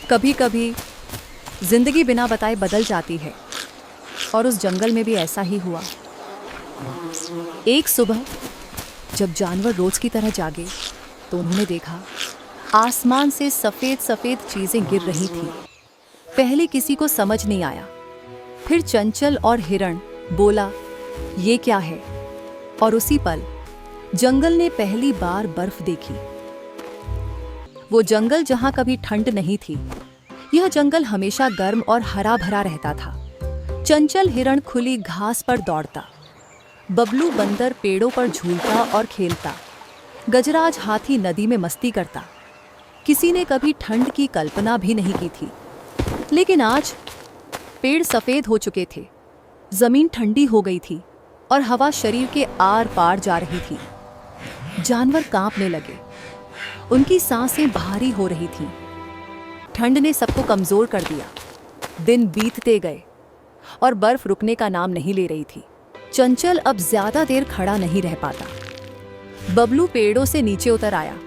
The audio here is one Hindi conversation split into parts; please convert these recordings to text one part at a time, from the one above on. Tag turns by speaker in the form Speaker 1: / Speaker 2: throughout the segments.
Speaker 1: कभी कभी जिंदगी बिना बताए बदल जाती है और उस जंगल में भी ऐसा ही हुआ। एक सुबह जब जानवर रोज की तरह जागे तो उन्होंने देखा आसमान से सफेद सफेद चीजें गिर रही थी। पहले किसी को समझ नहीं आया, फिर चंचल और हिरण बोला, ये क्या है? और उसी पल जंगल ने पहली बार बर्फ देखी। वो जंगल जहां कभी ठंड नहीं थी, यह जंगल हमेशा गर्म और हरा भरा रहता था। चंचल हिरण खुली घास पर दौड़ता, बबलू बंदर पेड़ों पर झूलता और खेलता, गजराज हाथी नदी में मस्ती करता। किसी ने कभी ठंड की कल्पना भी नहीं की थी, लेकिन आज पेड़ सफेद हो चुके थे, जमीन ठंडी हो गई थी और हवा शरीर के आर पार जा रही थी। जानवर कांपने लगे, उनकी सांसें भारी हो रही थीं। ठंड ने सबको कमजोर कर दिया। दिन बीतते गए और बर्फ रुकने का नाम नहीं ले रही थी। चंचल अब ज्यादा देर खड़ा नहीं रह पाता। बबलू पेड़ों से नीचे उतर आया।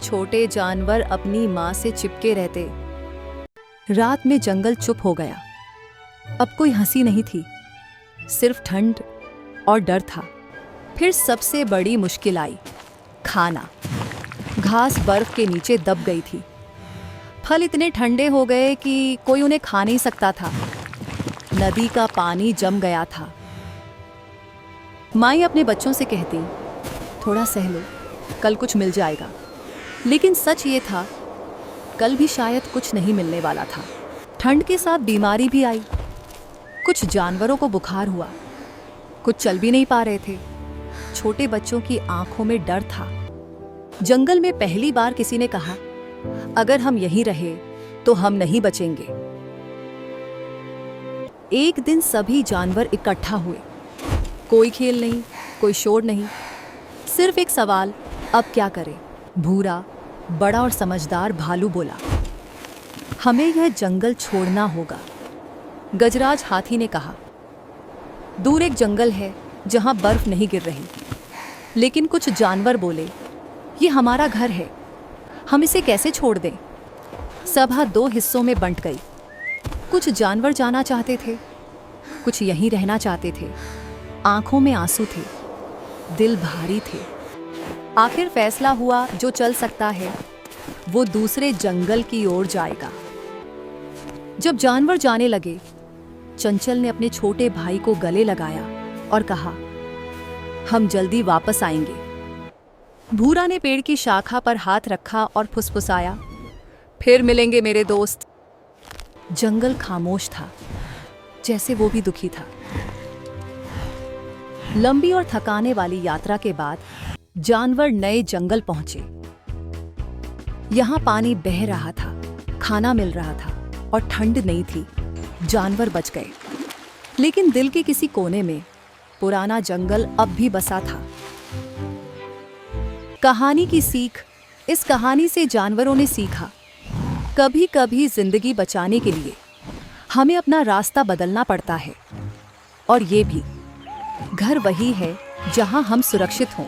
Speaker 1: छोटे जानवर अपनी मां से चिपके रहते। रात में जंगल चुप हो गया। अब कोई हंसी नहीं थी, सिर्फ ठंड और डर था। फिर सबसे बड़ी मुश्किल आई, खाना। घास बर्फ के नीचे दब गई थी। फल इतने ठंडे हो गए कि कोई उन्हें खा नहीं सकता था। नदी का पानी जम गया था। माई अपने बच्चों से कहती, थोड़ा सह लो, कल कुछ मिल जाएगा। लेकिन सच ये था, कल भी शायद कुछ नहीं मिलने वाला था। ठंड के साथ बीमारी भी आई। कुछ जानवरों को बुखार हुआ, कुछ चल भी नहीं पा रहे थे। छोटे बच्चों की आंखों में डर था। जंगल में पहली बार किसी ने कहा, अगर हम यहीं रहे तो हम नहीं बचेंगे। एक दिन सभी जानवर इकट्ठा हुए। कोई खेल नहीं, कोई शोर नहीं, सिर्फ एक सवाल, अब क्या करें? भूरा, बड़ा और समझदार भालू बोला, हमें यह जंगल छोड़ना होगा। गजराज हाथी ने कहा, दूर एक जंगल है जहां बर्फ नहीं गिर रही। लेकिन कुछ जानवर बोले, ये हमारा घर है, हम इसे कैसे छोड़ दें? सभा दो हिस्सों में बंट गई। कुछ जानवर जाना चाहते थे, कुछ यहीं रहना चाहते थे। आंखों में आंसू थे, दिल भारी थे। आखिर फैसला हुआ, जो चल सकता है वो दूसरे जंगल की ओर जाएगा। जब जानवर जाने लगे, चंचल ने अपने छोटे भाई को गले लगाया और कहा, हम जल्दी वापस आएंगे। भूरा ने पेड़ की शाखा पर हाथ रखा और फुसफुसाया, फिर मिलेंगे मेरे दोस्त। जंगल खामोश था, जैसे वो भी दुखी था। लंबी और थकाने वाली यात्रा के बाद जानवर नए जंगल पहुंचे। यहां पानी बह रहा था, खाना मिल रहा था और ठंड नहीं थी। जानवर बच गए, लेकिन दिल के किसी कोने में पुराना जंगल अब भी बसा था। कहानी की सीख, इस कहानी से जानवरों ने सीखा, कभी कभी जिंदगी बचाने के लिए हमें अपना रास्ता बदलना पड़ता है। और ये भी, घर वही है जहां हम सुरक्षित हों।